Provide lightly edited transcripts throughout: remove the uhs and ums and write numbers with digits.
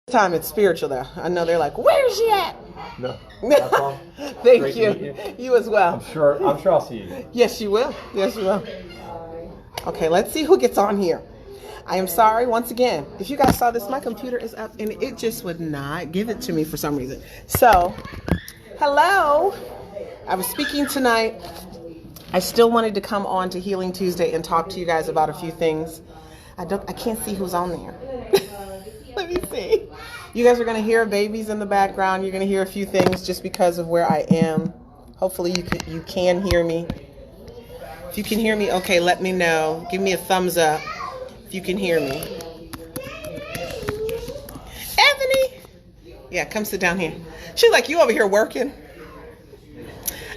Time it's spiritual though. I know they're like, where's she at? No, that's all. Thank Great you. to meet You as well. I'm sure I'll see you. Yes, you will. Yes, you will. Okay, let's see who gets on here. I am sorry once again. If you guys saw this, my computer is up and it just would not give it to me for some reason. So, hello. I was speaking tonight. I still wanted to come on to Healing Tuesday and talk to you guys about a few things. I can't see who's on there. Let me see. You guys are going to hear babies in the background. You're going to hear a few things just because of where I am. Hopefully you can hear me. If you can hear me, okay, let me know. Give me a thumbs up if you can hear me. Anthony! Yeah, come sit down here. She's like, you over here working?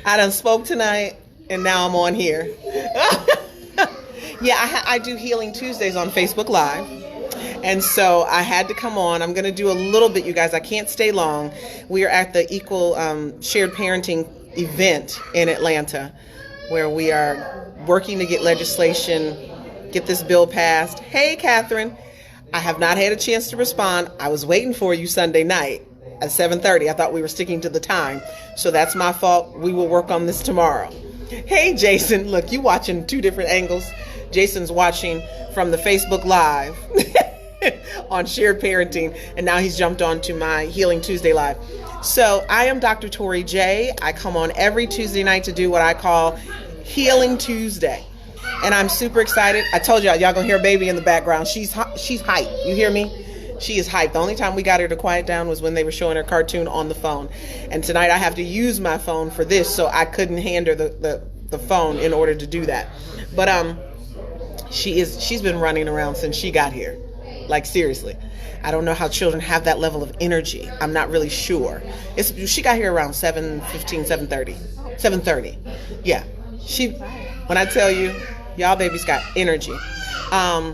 I done spoke tonight, and now I'm on here. Yeah, I do Healing Tuesdays on Facebook Live. And so I had to come on. I'm going to do a little bit, you guys. I can't stay long. We are at the Equal Shared Parenting event in Atlanta, where we are working to get legislation, get this bill passed. Hey, Catherine. I have not had a chance to respond. I was waiting for you Sunday night at 7:30. I thought we were sticking to the time. So that's my fault. We will work on this tomorrow. Hey, Jason. Look, you watching two different angles. Jason's watching from the Facebook Live. On shared parenting, and now he's jumped on to my Healing Tuesday Live. So I am Dr. Tori J. I come on every Tuesday night to do what I call Healing Tuesday, and I'm super excited. I told y'all gonna hear a baby in the background. She's hyped. You hear me? She is hyped. The only time we got her to quiet down was when they were showing her cartoon on the phone, and tonight I have to use my phone for this, so I couldn't hand her the phone in order to do that. But she's been running around since she got here. Like, seriously, I don't know how children have that level of energy. I'm not really sure. She got here around 7:15, 7:30. 7:30. Yeah. When I tell you, y'all babies got energy. I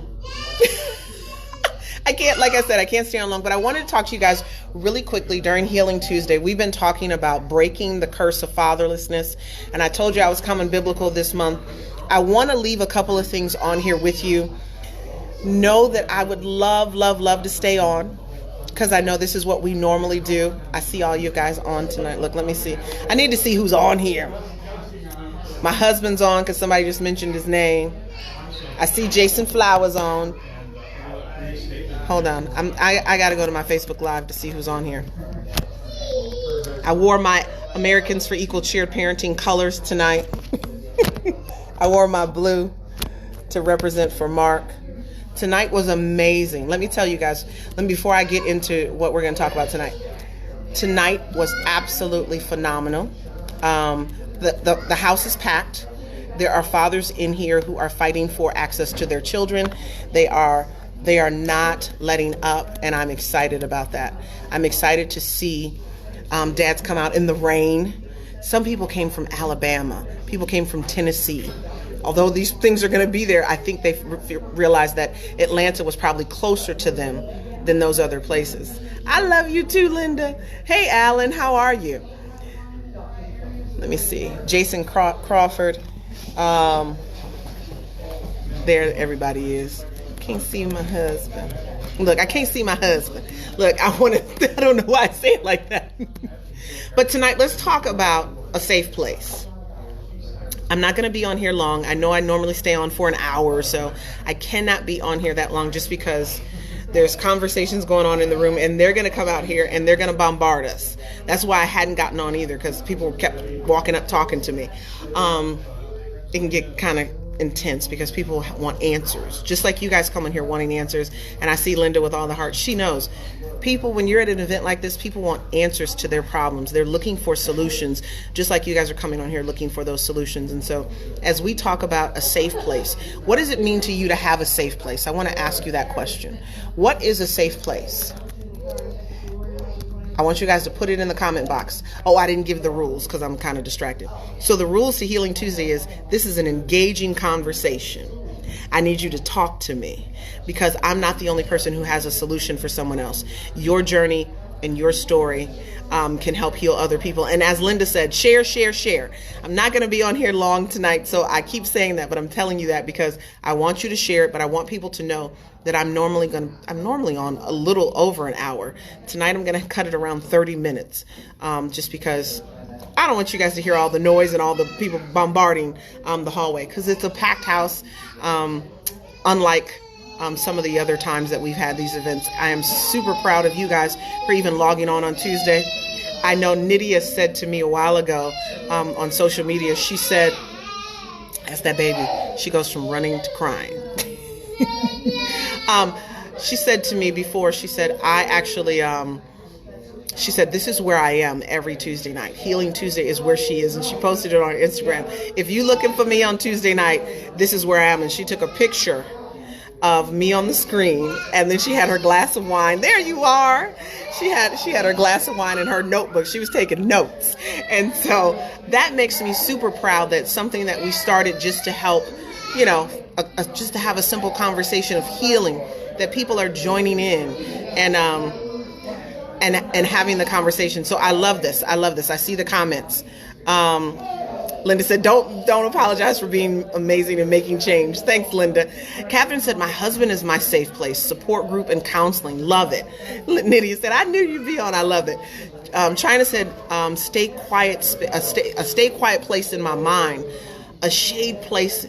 can't, like I said, I can't stay on long, but I wanted to talk to you guys really quickly during Healing Tuesday. We've been talking about breaking the curse of fatherlessness, and I told you I was coming biblical this month. I want to leave a couple of things on here with you. Know that I would love to stay on, because I know this is what we normally do. I see all you guys on tonight. Look, let me see. I need to see who's on here. My husband's on because somebody just mentioned his name. I see Jason Flowers on. Hold on. I got to go to my Facebook Live to see who's on here. I wore my Americans for Equal Shared Parenting colors tonight. I wore my blue to represent for Mark. Tonight was amazing. Let me tell you guys, before I get into what we're going to talk about tonight. Tonight was absolutely phenomenal. The house is packed. There are fathers in here who are fighting for access to their children. They are not letting up, and I'm excited about that. I'm excited to see dads come out in the rain. Some people came from Alabama. People came from Tennessee. Although these things are going to be there, I think they realized that Atlanta was probably closer to them than those other places. I love you too, Linda. Hey, Alan, how are you? Let me see. Jason Crawford. There everybody is. Can't see my husband. Look, I can't see my husband. Look, I don't know why I say it like that. But tonight, let's talk about a safe place. I'm not going to be on here long. I know I normally stay on for an hour or so. I cannot be on here that long just because there's conversations going on in the room, and they're going to come out here and they're going to bombard us. That's why I hadn't gotten on either, because people kept walking up talking to me. It can get kind of intense because people want answers, just like you guys come in here wanting answers. And I see Linda with all the heart. She knows people, when you're at an event like this, people want answers to their problems. They're looking for solutions, just like you guys are coming on here looking for those solutions. And so as we talk about a safe place, what does it mean to you to have a safe place? I want to ask you that question. What is a safe place? I want you guys to put it in the comment box. Oh, I didn't give the rules because I'm kind of distracted. So the rules to Healing Tuesday is, this is an engaging conversation. I need you to talk to me, because I'm not the only person who has a solution for someone else. Your journey and your story can help heal other people. And as Linda said, share, share, share. I'm not going to be on here long tonight, so I keep saying that, but I'm telling you that because I want you to share it, but I want people to know that I'm normally on a little over an hour. Tonight I'm going to cut it around 30 minutes, just because I don't want you guys to hear all the noise and all the people bombarding the hallway, because it's a packed house, unlike some of the other times that we've had these events. I am super proud of you guys for even logging on Tuesday. I know Nydia said to me a while ago on social media, she said, that's that baby. She goes from running to crying. She said to me before, she said, I actually, she said, this is where I am every Tuesday night. Healing Tuesday is where she is. And she posted it on her Instagram. If you're looking for me on Tuesday night, this is where I am. And she took a picture of me on the screen, and then she had her glass of wine. There you are. She had her glass of wine and her notebook. She was taking notes. And so that makes me super proud that something that we started just to help, just to have a simple conversation of healing, that people are joining in and having the conversation. So I love this. I see the comments. Linda said, don't apologize for being amazing and making change. Thanks, Linda. Catherine said, my husband is my safe place, support group and counseling. Love it. Nydia said, I knew you'd be on. I love it. China said, stay quiet place in my mind. A shade place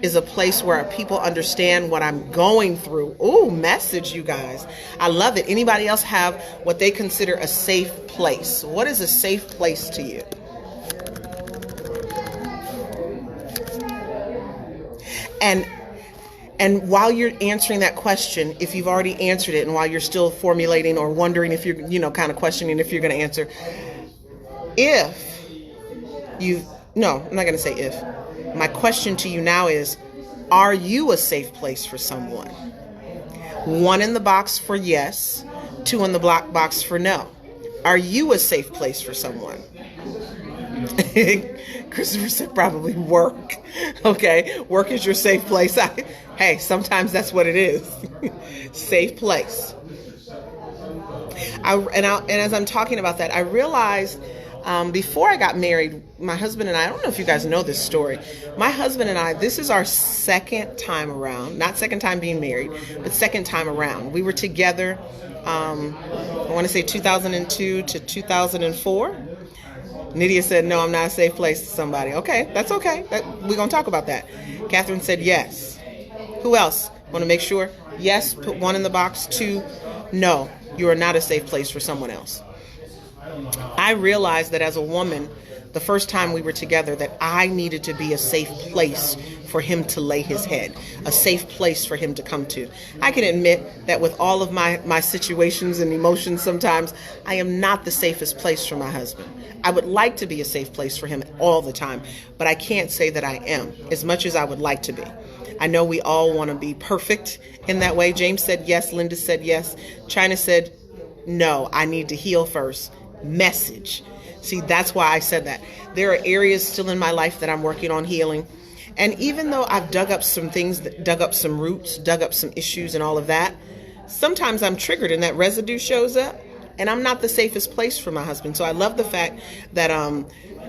is a place where people understand what I'm going through. Ooh, message, you guys. I love it. Anybody else have what they consider a safe place? What is a safe place to you? And while you're answering that question, if you've already answered it, and while you're still formulating or wondering if you're, kind of questioning if you're going to answer, no, I'm not going to say if. My question to you now is, are you a safe place for someone? 1 in the box for yes, 2 in the black box for no. Are you a safe place for someone? Christopher said probably work. Okay, work is your safe place. Hey, sometimes that's what it is. Safe place. And as I'm talking about that, I realized before I got married, my husband and I don't know if you guys know this story. My husband and I, this is our second time around, not second time being married, but second time around. We were together, I want to say 2002 to 2004. Nydia said, no, I'm not a safe place to somebody. Okay, that's okay. We're going to talk about that. Catherine said, yes. Who else? Want to make sure? Yes, put 1 in the box. 2, no, you are not a safe place for someone else. I realized that as a woman, the first time we were together, that I needed to be a safe place for him to lay his head, a safe place for him to come to. I can admit that with all of my situations and emotions, sometimes I am not the safest place for my husband. I would like to be a safe place for him all the time, but I can't say that I am, as much as I would like to be. I know we all want to be perfect in that way. James said yes. Linda said yes. China said, no, I need to heal first. Message. See, that's why I said that. There are areas still in my life that I'm working on healing. And even though I've dug up some things, dug up some roots, dug up some issues and all of that, sometimes I'm triggered and that residue shows up, and I'm not the safest place for my husband. So I love the fact that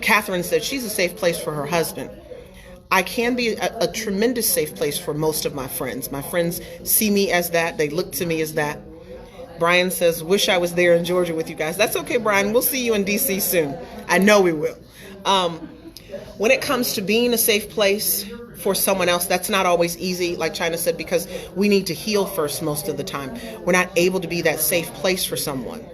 Catherine said she's a safe place for her husband. I can be a tremendous safe place for most of my friends. My friends see me as that. They look to me as that. Brian says, wish I was there in Georgia with you guys. That's okay, Brian. We'll see you in D.C. soon. I know we will. When it comes to being a safe place for someone else, that's not always easy, like China said, because we need to heal first most of the time. We're not able to be that safe place for someone.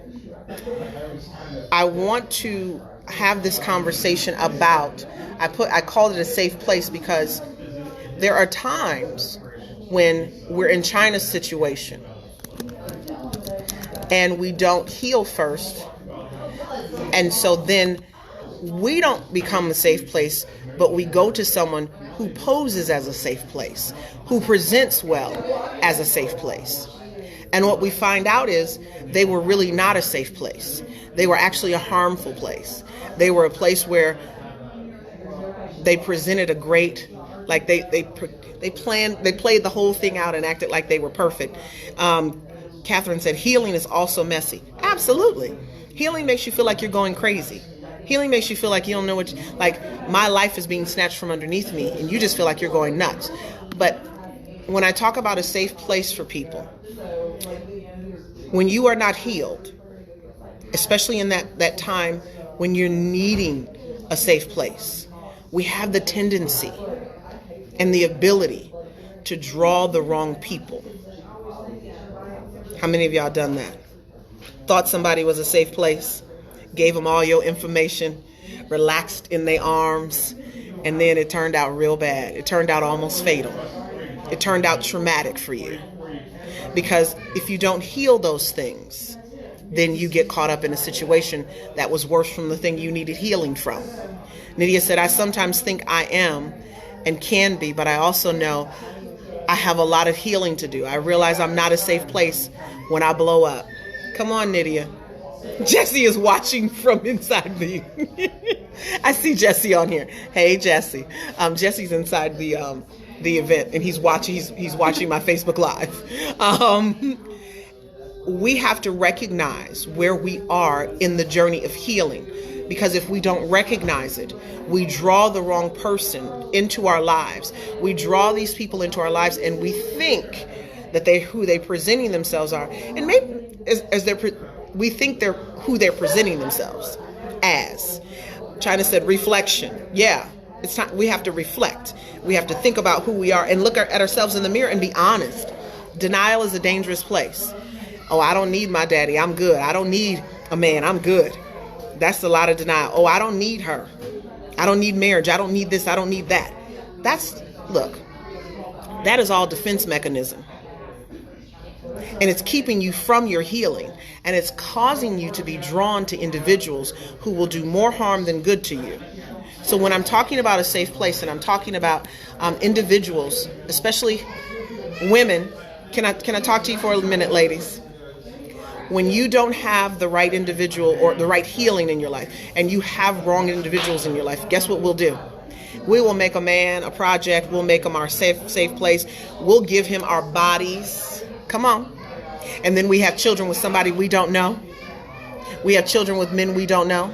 I want to have this conversation about, I called it a safe place because there are times when we're in China's situation and we don't heal first. And so then we don't become a safe place, but we go to someone who poses as a safe place, who presents well as a safe place. And what we find out is they were really not a safe place. They were actually a harmful place. They were a place where they presented a great, like they played the whole thing out and acted like they were perfect. Catherine said, healing is also messy. Absolutely. Healing makes you feel like you're going crazy. Healing makes you feel like you don't know like my life is being snatched from underneath me and you just feel like you're going nuts. But when I talk about a safe place for people, when you are not healed, especially in that time when you're needing a safe place, we have the tendency and the ability to draw the wrong people. How many of y'all done that? Thought somebody was a safe place, gave them all your information, relaxed in their arms, and then it turned out real bad. It turned out almost fatal. It turned out traumatic for you. Because if you don't heal those things, then you get caught up in a situation that was worse from the thing you needed healing from. Nydia said, I sometimes think I am and can be, but I also know I have a lot of healing to do. I realize I'm not a safe place when I blow up. Come on, Nydia. Jesse is watching from inside the... I see Jesse on here. Hey, Jesse. Jesse's inside the event, and he's watching my Facebook Live. We have to recognize where we are in the journey of healing, because if we don't recognize it, we draw the wrong person into our lives. We draw these people into our lives, and we think that who they presenting themselves are, and maybe we think they're who they're presenting themselves as. China said reflection. Yeah, it's time. We have to reflect. We have to think about who we are and look at ourselves in the mirror and be honest. Denial is a dangerous place. Oh, I don't need my daddy. I'm good. I don't need a man. I'm good. That's a lot of denial. Oh, I don't need her. I don't need marriage. I don't need this. I don't need that. Look, that is all defense mechanism. And it's keeping you from your healing. And it's causing you to be drawn to individuals who will do more harm than good to you. So when I'm talking about a safe place and I'm talking about individuals, especially women, can I talk to you for a minute, ladies? When you don't have the right individual or the right healing in your life, and you have wrong individuals in your life, guess what we'll do? We will make a man a project. We'll make him our safe place. We'll give him our bodies. Come on. And then we have children with somebody we don't know. We have children with men we don't know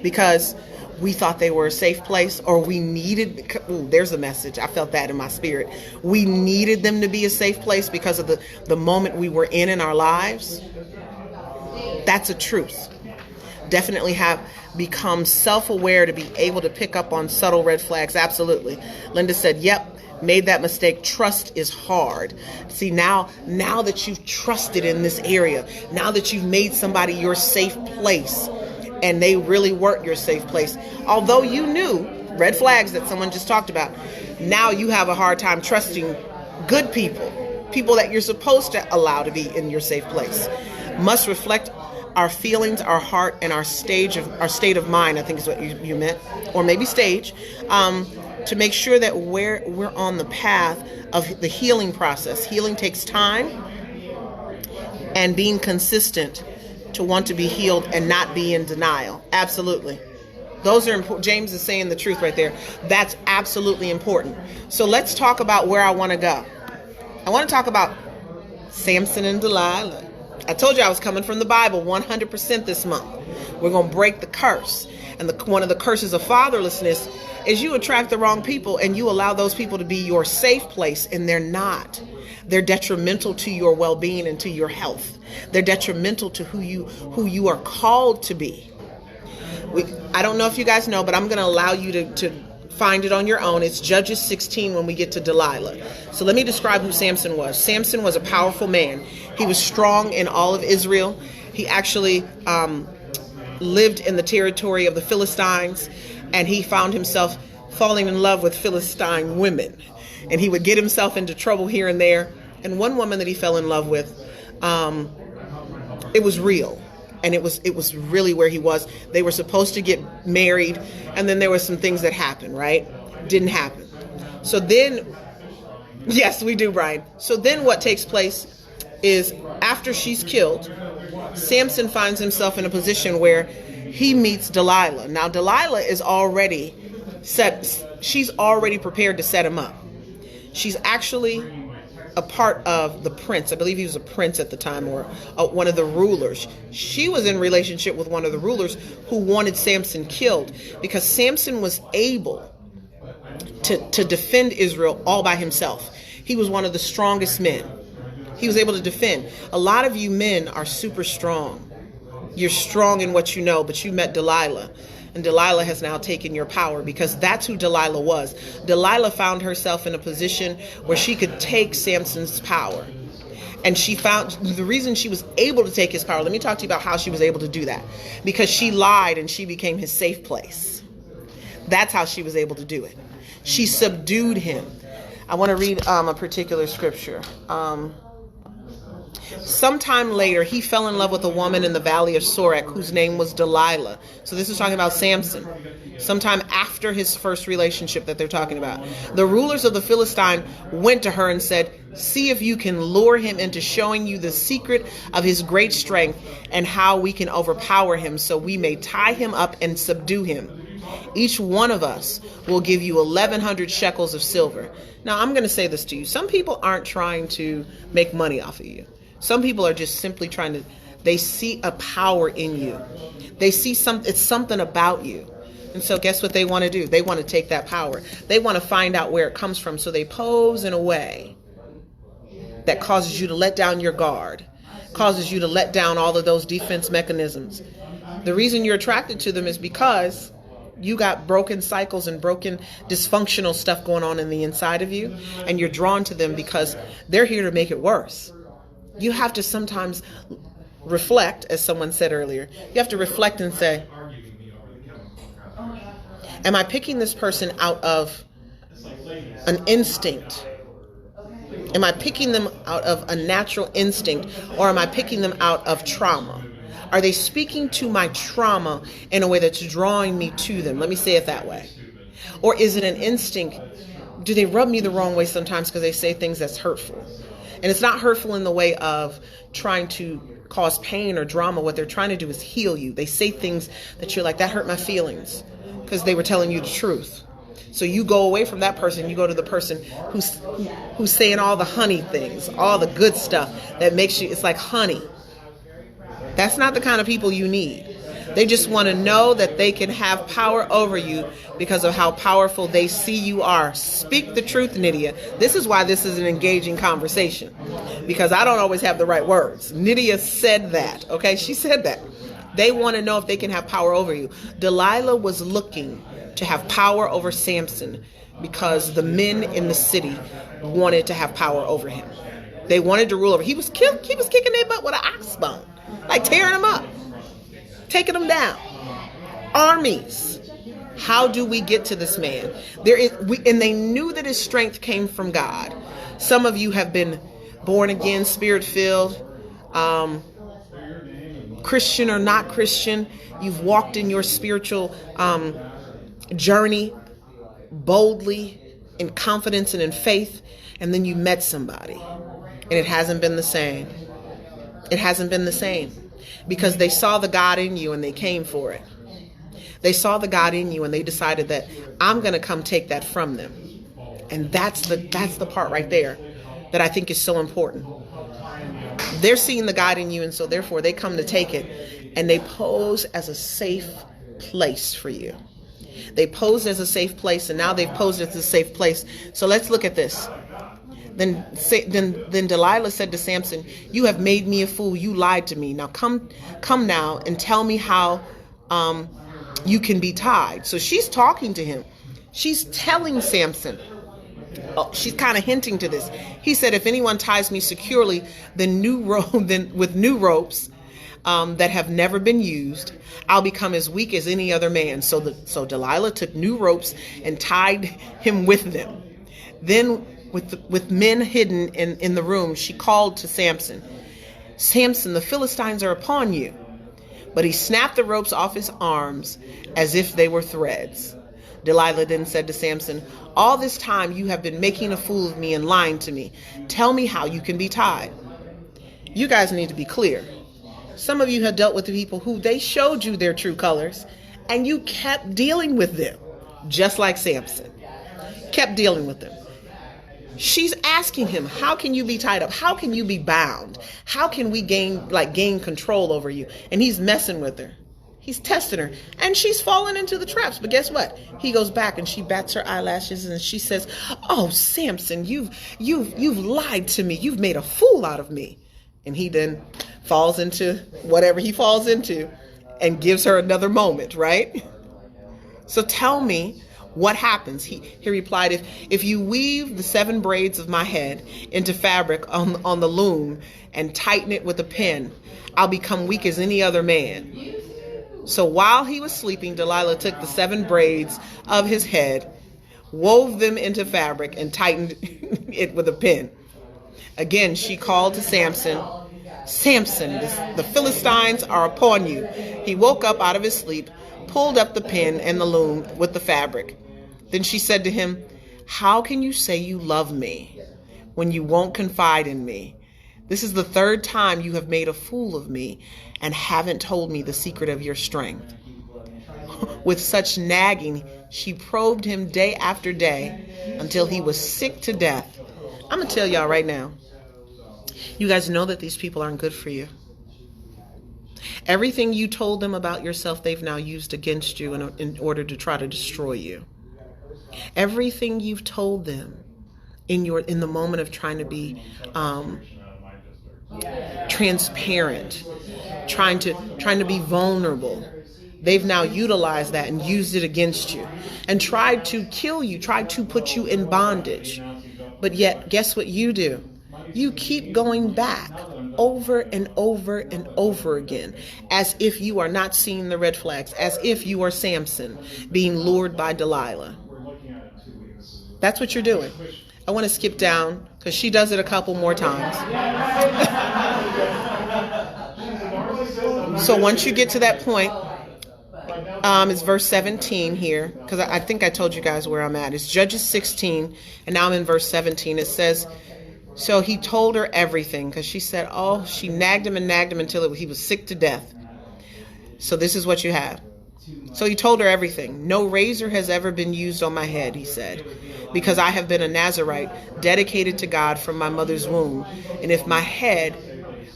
because we thought they were a safe place, or we needed, there's a message. I felt that in my spirit. We needed them to be a safe place because of the moment we were in our lives. That's a truth. Definitely have become self-aware to be able to pick up on subtle red flags. Absolutely. Linda said, yep, made that mistake. Trust is hard. See, now that you've trusted in this area, now that you've made somebody your safe place, and they really weren't your safe place, although you knew red flags that someone just talked about, now you have a hard time trusting good people that you're supposed to allow to be in your safe place. Must reflect our feelings, our heart, and our state of mind, I think is what you meant, or maybe stage, to make sure that we're on the path of the healing process. Healing takes time, and being consistent to want to be healed and not be in denial. Absolutely. Those are important. James is saying the truth right there. That's absolutely important. So let's talk about where I want to go. I want to talk about Samson and Delilah. I told you I was coming from the Bible 100% this month. We're going to break the curse. And one of the curses of fatherlessness is you attract the wrong people and you allow those people to be your safe place, and they're not. They're detrimental to your well-being and to your health. They're detrimental to who you are called to be. I don't know if you guys know, but I'm going to allow you to find it on your own. It's Judges 16 when we get to Delilah. So let me describe who Samson was. Samson was a powerful man. He was strong in all of Israel. He actually lived in the territory of the Philistines, and he found himself falling in love with Philistine women. And he would get himself into trouble here and there. And one woman that he fell in love with, it was real. And it was really where he was. They were supposed to get married, and then there were some things that happened, right? Didn't happen. So then, yes, we do, Brian. So then what takes place is after she's killed, Samson finds himself in a position where he meets Delilah. Now, Delilah is already set. She's already prepared to set him up. She's actually a part of the prince. I believe he was a prince at the time, or one of the rulers. She was in relationship with one of the rulers who wanted Samson killed because Samson was able to defend Israel all by himself. He was one of the strongest men. He was able to defend. A lot of you men are super strong. You're strong in what you know, but you met Delilah. And Delilah has now taken your power, because that's who Delilah was. Delilah found herself in a position where she could take Samson's power. And she found the reason she was able to take his power. Let me talk to you about how she was able to do that. Because she lied and she became his safe place. That's how she was able to do it. She subdued him. I want to read a particular scripture. Sometime later, he fell in love with a woman in the valley of Sorek whose name was Delilah. So this is talking about Samson. Sometime after his first relationship that they're talking about. The rulers of the Philistine went to her and said, "See if you can lure him into showing you the secret of his great strength and how we can overpower him so we may tie him up and subdue him. Each one of us will give you 1,100 shekels of silver." Now, I'm going to say this to you. Some people aren't trying to make money off of you. Some people are just simply they see a power in you. They see it's something about you. And so guess what they want to do? They want to take that power. They want to find out where it comes from. So they pose in a way that causes you to let down your guard, causes you to let down all of those defense mechanisms. The reason you're attracted to them is because you got broken cycles and broken dysfunctional stuff going on in the inside of you. And you're drawn to them because they're here to make it worse. You have to sometimes reflect, as someone said earlier. You have to reflect and say, am I picking this person out of an instinct? Am I picking them out of a natural instinct, or am I picking them out of trauma? Are they speaking to my trauma in a way that's drawing me to them? Let me say it that way. Or is it an instinct? Do they rub me the wrong way sometimes because they say things that's hurtful? And it's not hurtful in the way of trying to cause pain or drama. What they're trying to do is heal you. They say things that you're like, that hurt my feelings, because they were telling you the truth. So you go away from that person. You go to the person who's saying all the honey things, all the good stuff that makes you, it's like honey. That's not the kind of people you need. They just want to know that they can have power over you because of how powerful they see you are. Speak the truth, Nydia. This is why this is an engaging conversation, because I don't always have the right words. Nydia said that. Okay, she said that. They want to know if they can have power over you. Delilah was looking to have power over Samson because the men in the city wanted to have power over him. They wanted to rule over. He was kicking their butt with an ox bone, like tearing them up, taking them down. Armies. How do we get to this man? And they knew that his strength came from God. Some of you have been born again, spirit-filled, Christian or not Christian. You've walked in your spiritual journey boldly, in confidence and in faith, and then you met somebody, and it hasn't been the same. It hasn't been the same because they saw the God in you and they came for it. They saw the God in you and they decided that I'm going to come take that from them. And that's the part right there that I think is so important. They're seeing the God in you, and so therefore they come to take it, and they pose as a safe place for you. They posed as a safe place, and now they've posed as a safe place. So let's look at this. Then Delilah said to Samson, "You have made me a fool. You lied to me. Now come now and tell me how you can be tied." So she's talking to him. She's telling Samson. Oh, she's kind of hinting to this. He said, "If anyone ties me securely, then with new ropes that have never been used, I'll become as weak as any other man." So Delilah took new ropes and tied him with them. Then, with men hidden in the room, she called to Samson, "Samson, the Philistines are upon you." But he snapped the ropes off his arms as if they were threads. Delilah then said to Samson, "All this time you have been making a fool of me and lying to me. Tell me how you can be tied." You guys need to be clear. Some of you have dealt with the people who they showed you their true colors, and you kept dealing with them, just like Samson. Kept dealing with them. She's asking him, how can you be tied up? How can you be bound? How can we gain control over you? And he's messing with her. He's testing her, and she's fallen into the traps. But guess what? He goes back and she bats her eyelashes and she says, "Oh, Samson, you've lied to me. You've made a fool out of me." And he then falls into whatever he falls into and gives her another moment, right? So tell me what happens. He replied, if you weave the 7 braids of my head into fabric on the loom and tighten it with a pin, I'll become weak as any other man. So while he was sleeping, Delilah took the 7 braids of his head, wove them into fabric, and tightened it with a pin. Again, she called to Samson, "Samson, the Philistines are upon you." He woke up out of his sleep, pulled up the pin and the loom with the fabric. Then she said to him, "How can you say you love me when you won't confide in me? This is the 3rd time you have made a fool of me and haven't told me the secret of your strength." With such nagging, she probed him day after day until he was sick to death. I'm going to tell y'all right now, you guys know that these people aren't good for you. Everything you told them about yourself, they've now used against you in order to try to destroy you. Everything you've told them in the moment of trying to be transparent, trying to be vulnerable, they've now utilized that and used it against you and tried to kill you, tried to put you in bondage. But yet, guess what you do? You keep going back over and over and over again, as if you are not seeing the red flags, as if you are Samson being lured by Delilah. That's what you're doing. I want to skip down because she does it a couple more times. So once you get to that point, it's verse 17 here, because I think I told you guys where I'm at. It's Judges 16, and now I'm in verse 17. It says, so he told her everything, because she said, she nagged him until he was sick to death. So this is what you have. So he told her everything. "No razor has ever been used on my head," he said, "because I have been a Nazirite, dedicated to God from my mother's womb. And if my head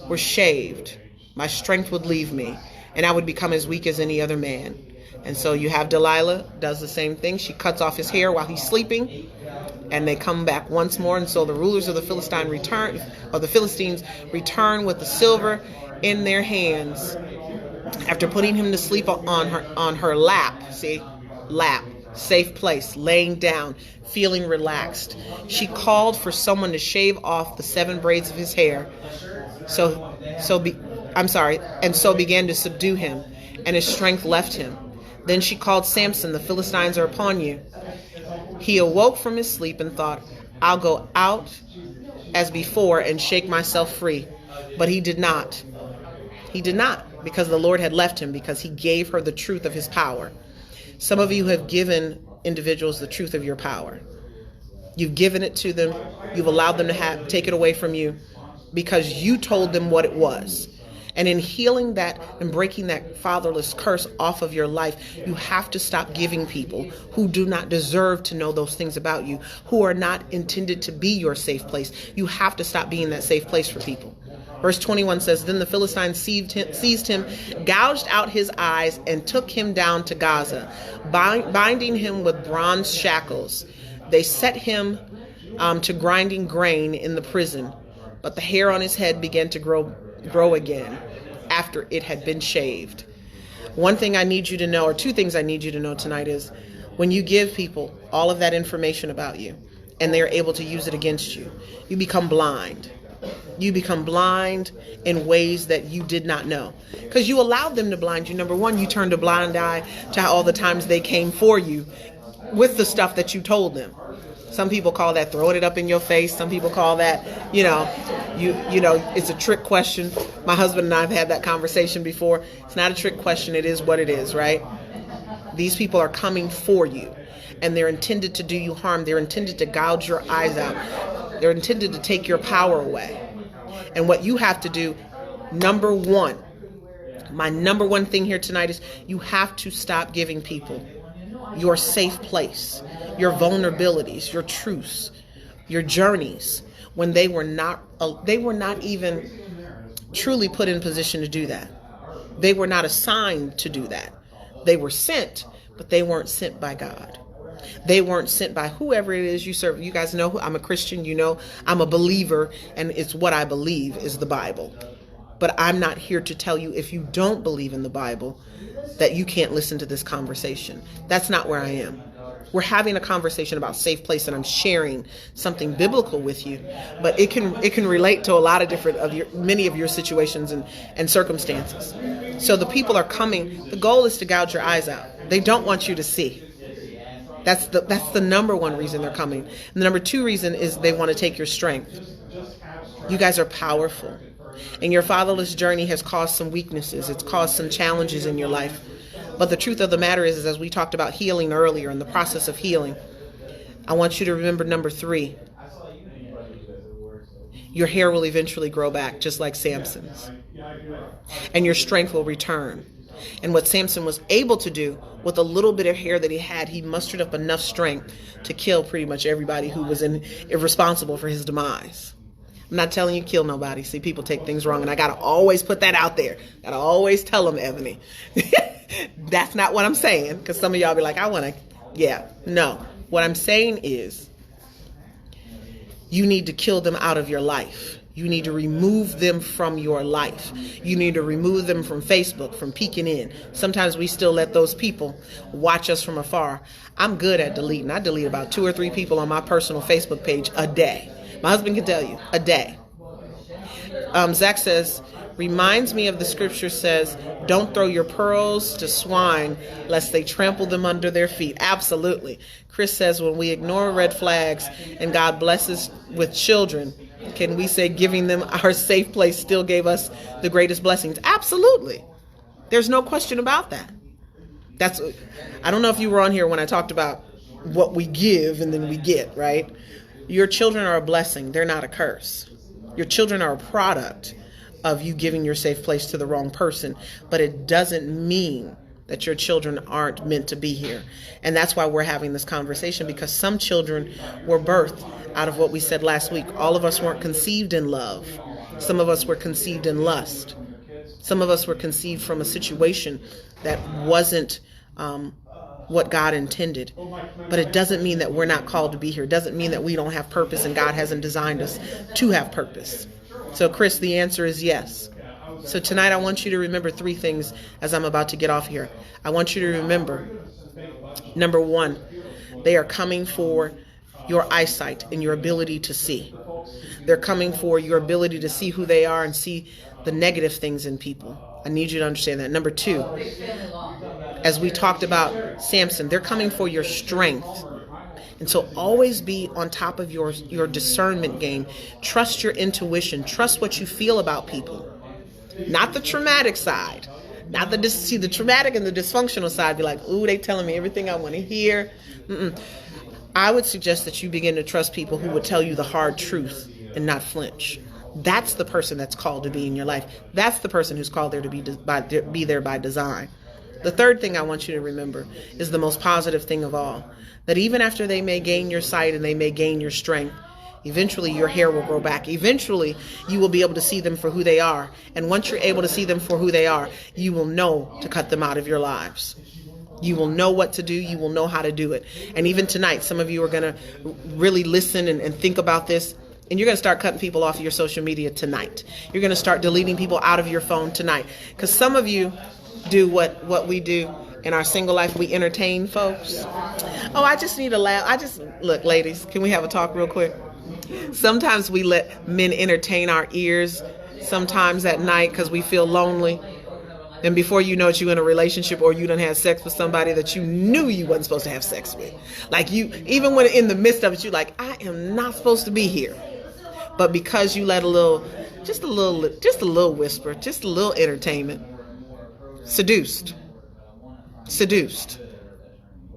were shaved, my strength would leave me, and I would become as weak as any other man." And so you have Delilah does the same thing. She cuts off his hair while he's sleeping, and they come back once more. And so the rulers of the Philistines return with the silver in their hands. After putting him to sleep on her lap, lap, safe place, laying down, feeling relaxed, she called for someone to shave off the 7 braids of his hair. And so began to subdue him, and his strength left him. Then she called, "Samson, the Philistines are upon you." He awoke from his sleep and thought, "I'll go out as before and shake myself free." But he did not. He did not, because the Lord had left him, because he gave her the truth of his power. Some of you have given individuals the truth of your power. You've given it to them. You've allowed them to take it away from you because you told them what it was. And in healing that and breaking that fatherless curse off of your life, you have to stop giving people who do not deserve to know those things about you, who are not intended to be your safe place. You have to stop being that safe place for people. Verse 21 says, "Then the Philistines seized him, gouged out his eyes, and took him down to Gaza, binding him with bronze shackles. They set him to grinding grain in the prison, but the hair on his head began to grow again after it had been shaved." One thing I need you to know, or 2 things I need you to know tonight, is when you give people all of that information about you and they're able to use it against you, you become blind. You become blind in ways that you did not know, because you allowed them to blind you. Number one, you turned a blind eye to all the times they came for you with the stuff that you told them. Some people call that throwing it up in your face. Some people call that, it's a trick question. My husband and I have had that conversation before. It's not a trick question. It is what it is, right? These people are coming for you, and they're intended to do you harm. They're intended to gouge your eyes out. They're intended to take your power away. And what you have to do, my number one thing here tonight is you have to stop giving people your safe place, your vulnerabilities, your truths, your journeys when they were not even truly put in position to do that. They were not assigned to do that. They were sent, but they weren't sent by God. They weren't sent by whoever it is you serve. You guys know I'm a Christian. You know I'm a believer, and it's what I believe is the Bible. But I'm not here to tell you, if you don't believe in the Bible, that you can't listen to this conversation. That's not where I am. We're having a conversation about safe place, and I'm sharing something biblical with you, but it can relate to a lot of many of your situations and circumstances. So the people are coming. The goal is to gouge your eyes out. They don't want you to see. That's the number one reason they're coming. And the number two reason is they want to take your strength. You guys are powerful. And your fatherless journey has caused some weaknesses. It's caused some challenges in your life. But the truth of the matter is, as we talked about healing earlier, in the process of healing, I want you to remember number 3. Your hair will eventually grow back, just like Samson's. And your strength will return. And what Samson was able to do with a little bit of hair that he had, he mustered up enough strength to kill pretty much everybody who was irresponsible for his demise. I'm not telling you kill nobody. See, people take things wrong, and I got to always put that out there. Got to always tell them, Ebony. That's not what I'm saying, because some of y'all be like, no. What I'm saying is you need to kill them out of your life. You need to remove them from your life. You need to remove them from Facebook, from peeking in. Sometimes we still let those people watch us from afar. I'm good at deleting. I delete about 2 or 3 people on my personal Facebook page a day. My husband can tell you, a day. Zach says, reminds me of the scripture says, don't throw your pearls to swine lest they trample them under their feet. Absolutely. Chris says, when we ignore red flags and God blesses with children, can we say giving them our safe place still gave us the greatest blessings? Absolutely. There's no question about that. I don't know if you were on here when I talked about what we give and then we get, right? Your children are a blessing. They're not a curse. Your children are a product of you giving your safe place to the wrong person, but it doesn't mean that your children aren't meant to be here. And that's why we're having this conversation, because some children were birthed out of what we said last week. All of us weren't conceived in love. Some of us were conceived in lust. Some of us were conceived from a situation that wasn't what God intended. But it doesn't mean that we're not called to be here. It doesn't mean that we don't have purpose and God hasn't designed us to have purpose. So, Chris, the answer is yes. So tonight I want you to remember 3 things as I'm about to get off here. I want you to remember, number 1, they are coming for your eyesight and your ability to see. They're coming for your ability to see who they are and see the negative things in people. I need you to understand that. Number 2, as we talked about Samson, they're coming for your strength. And so always be on top of your discernment game. Trust your intuition. Trust what you feel about people. Not the traumatic side. Not the traumatic and the dysfunctional side. Be like, ooh, they telling me everything I want to hear. I would suggest that you begin to trust people who would tell you the hard truth and not flinch. That's the person that's called to be in your life. That's the person who's called there to be there by design. The third thing I want you to remember is the most positive thing of all. That even after they may gain your sight and they may gain your strength, eventually your hair will grow back. Eventually you will be able to see them for who they are. And once you're able to see them for who they are, you will know to cut them out of your lives. You will know what to do. You will know how to do it. And even tonight, some of you are going to really listen and think about this. And you're going to start cutting people off of your social media tonight. You're going to start deleting people out of your phone tonight. Because some of you do what we do in our single life. We entertain folks. Oh, I just need a laugh. Look, ladies, can we have a talk real quick? Sometimes we let men entertain our ears sometimes at night because we feel lonely. And before you know it, you're in a relationship or you done had sex with somebody that you knew you wasn't supposed to have sex with. Like you, even when in the midst of it, you're like, I am not supposed to be here. But because you let just a little whisper, just a little entertainment, seduced.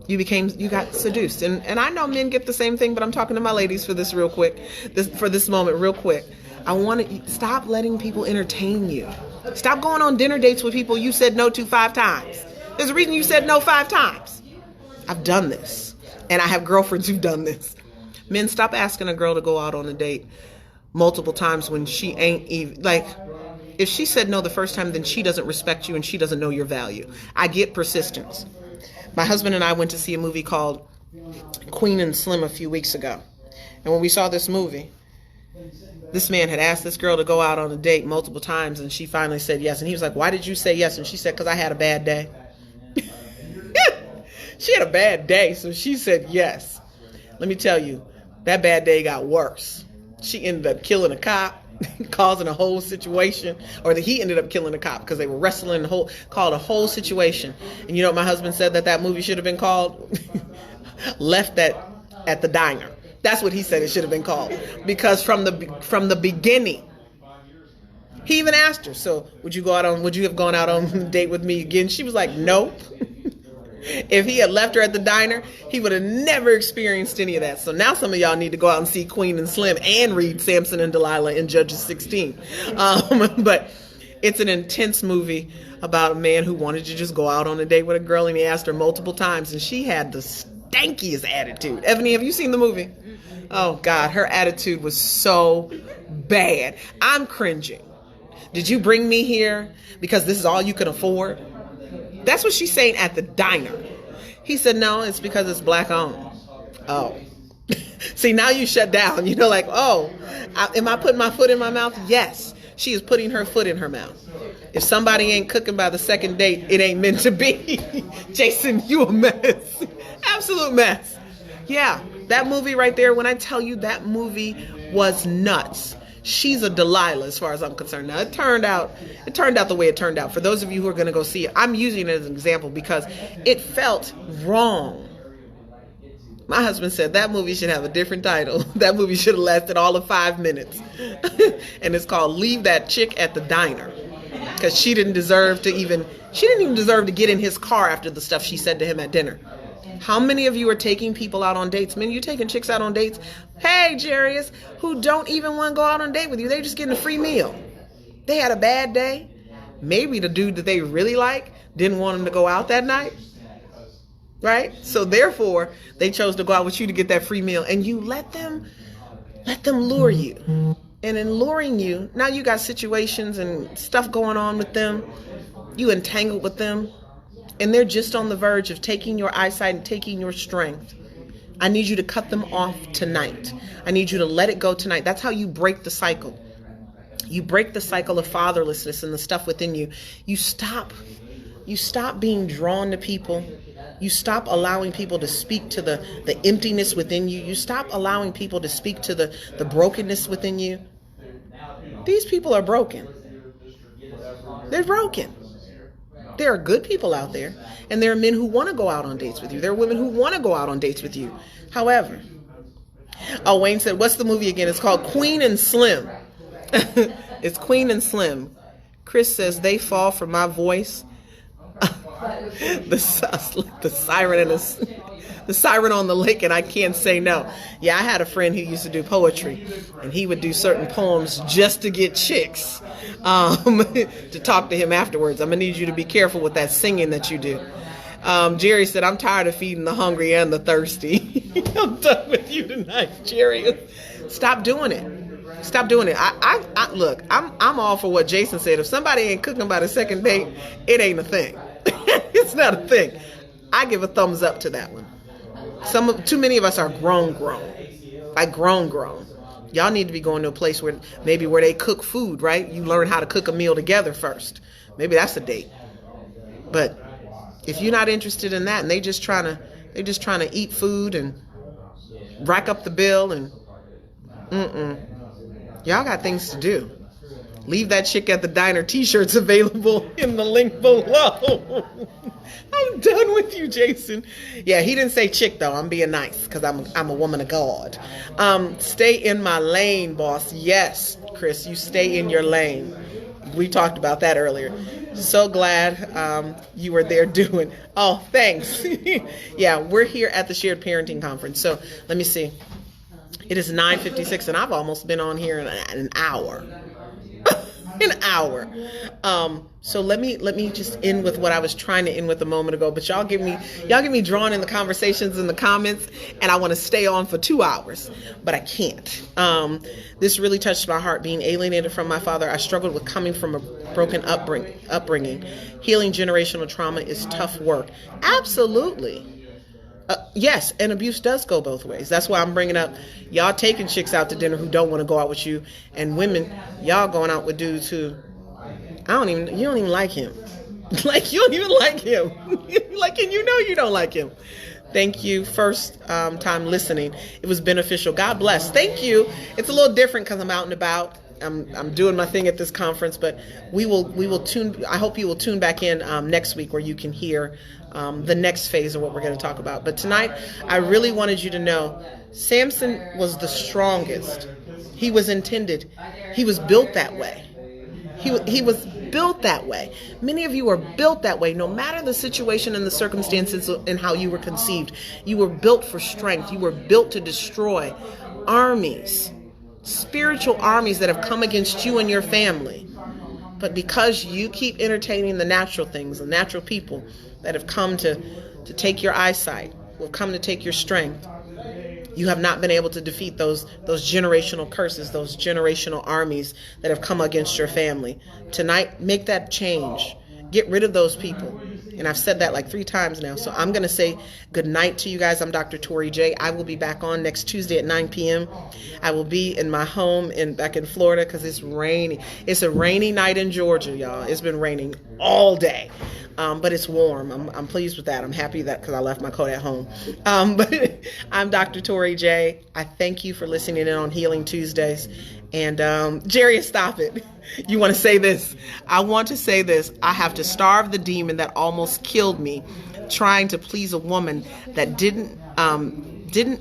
You got seduced. And I know men get the same thing, but I'm talking to my ladies for this real quick, for this moment real quick. I want to stop letting people entertain you. Stop going on dinner dates with people you said no to 5 times. There's a reason you said no 5 times. I've done this. And I have girlfriends who've done this. Men, stop asking a girl to go out on a date multiple times when she ain't even, like, if she said no the first time, then she doesn't respect you and she doesn't know your value. I get persistence. My husband and I went to see a movie called Queen and Slim a few weeks ago. And when we saw this movie, this man had asked this girl to go out on a date multiple times, and she finally said yes. And he was like, why did you say yes? And she said, because I had a bad day. She had a bad day, so she said yes. Let me tell you, that bad day got worse. She ended up killing a cop, causing a whole situation, or that he ended up killing a cop because they were wrestling, called a whole situation. And you know what my husband said that movie should have been called? Left at the Diner. That's what he said it should have been called, because from the beginning, he even asked her, so would you have gone out on a date with me again? She was like, nope. If he had left her at the diner, he would have never experienced any of that. So now some of y'all need to go out and see Queen and Slim and read Samson and Delilah in Judges 16. But it's an intense movie about a man who wanted to just go out on a date with a girl, and he asked her multiple times, and she had the stankiest attitude. Ebony, have you seen the movie? Oh God, her attitude was so bad. I'm cringing. Did you bring me here because this is all you can afford? That's what she's saying at the diner. He said, no, it's because it's black owned. Oh. See, now you shut down. You know, like, oh, am I putting my foot in my mouth? Yes. She is putting her foot in her mouth. If somebody ain't cooking by the second date, it ain't meant to be. Jason, you a mess. Absolute mess. Yeah, that movie right there, when I tell you that movie was nuts. She's a Delilah as far as I'm concerned. Now, it turned out the way it turned out. For those of you who are going to go see it, I'm using it as an example because it felt wrong. My husband said that movie should have a different title. That movie should have lasted all of 5 minutes. And it's called Leave That Chick at the Diner. Because she didn't even deserve to get in his car after the stuff she said to him at dinner. How many of you are taking people out on dates? Men, you taking chicks out on dates? Hey, Jarius, who don't even want to go out on a date with you. They're just getting a free meal. They had a bad day. Maybe the dude that they really like didn't want them to go out that night. Right? So therefore, they chose to go out with you to get that free meal. And you let them lure you. And in luring you, now you got situations and stuff going on with them. You entangled with them. And they're just on the verge of taking your eyesight and taking your strength. I need you to cut them off tonight. I need you to let it go tonight. That's how you break the cycle. You break the cycle of fatherlessness and the stuff within you. You stop being drawn to people. You stop allowing people to speak to the emptiness within you. You stop allowing people to speak to the brokenness within you. These people are broken. They're broken. There are good people out there, and there are men who want to go out on dates with you. There are women who want to go out on dates with you. However, Wayne said, what's the movie again? It's called Queen and Slim. It's Queen and Slim. Chris says, they fall for my voice. The siren on the lake, and I can't say no. Yeah, I had a friend who used to do poetry, and he would do certain poems just to get chicks to talk to him afterwards. I'm gonna need you to be careful with that singing that you do. Jerry said, I'm tired of feeding the hungry and the thirsty. I'm done with you tonight, Jerry. Stop doing it. Stop doing it. I look, I'm all for what Jason said. If somebody ain't cooking by the second date, it ain't a thing. It's not a thing. I give a thumbs up to that one. Too many of us are grown. Like grown. Y'all need to be going to a place where they cook food, right? You learn how to cook a meal together first. Maybe that's a date. But if you're not interested in that and they're just trying to eat food and rack up the bill and y'all got things to do. Leave That Chick at the Diner t-shirts available in the link below. I'm done with you, Jason. Yeah, he didn't say chick though. I'm being nice because I'm a woman of God. Stay in my lane, boss. Yes, Chris, you stay in your lane. We talked about that earlier. So glad you were there doing. Oh, thanks. Yeah, we're here at the Shared Parenting Conference. So let me see. It is 9:56 and I've almost been on here in an hour. an hour. So let me just end with what I was trying to end with a moment ago. But y'all get me drawn in the conversations in the comments, and I want to stay on for 2 hours, but I can't. This really touched my heart. Being alienated from my father, I struggled with coming from a broken upbringing. Healing generational trauma is tough work. Absolutely. Yes, and abuse does go both ways. That's why I'm bringing up y'all taking chicks out to dinner who don't want to go out with you, and women, y'all going out with dudes who you don't even like him. Like, you don't even like him. Like, and you know you don't like him. Thank you. First time listening. It was beneficial. God bless. Thank you. It's a little different because I'm out and about. I'm doing my thing at this conference, but we will tune. I hope you will tune back in next week where you can hear the next phase of what we're going to talk about. But tonight, I really wanted you to know Samson was the strongest. He was intended. He was built that way. He was built that way. Many of you are built that way. No matter the situation and the circumstances and how you were conceived, you were built for strength. You were built to destroy armies, spiritual armies that have come against you and your family. But because you keep entertaining the natural things, the natural people that have come to take your eyesight, who have come to take your strength, you have not been able to defeat those generational curses, those generational armies that have come against your family. Tonight, make that change. Get rid of those people. And I've said that like 3 times now. So I'm going to say good night to you guys. I'm Dr. Tori J. I will be back on next Tuesday at 9 p.m. I will be in my home back in Florida because it's raining. It's a rainy night in Georgia, y'all. It's been raining all day. But it's warm. I'm pleased with that. I'm happy that because I left my coat at home. But I'm Dr. Tori J. I thank you for listening in on Healing Tuesdays. And Jerry, stop it. You want to say this? I want to say this. I have to starve the demon that almost killed me, trying to please a woman that didn't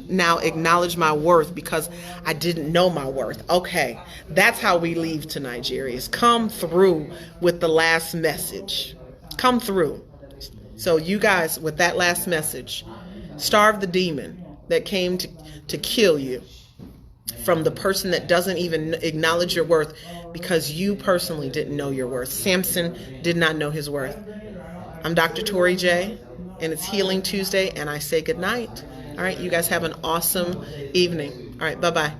now acknowledge my worth because I didn't know my worth. Okay, that's how we leave tonight, Jerry. Is come through with the last message. Come through. So you guys, with that last message, starve the demon that came to kill you from the person that doesn't even acknowledge your worth because you personally didn't know your worth. Samson did not know his worth. I'm Dr. Tori J, and it's Healing Tuesday, and I say good night. All right, you guys have an awesome evening. All right, bye-bye.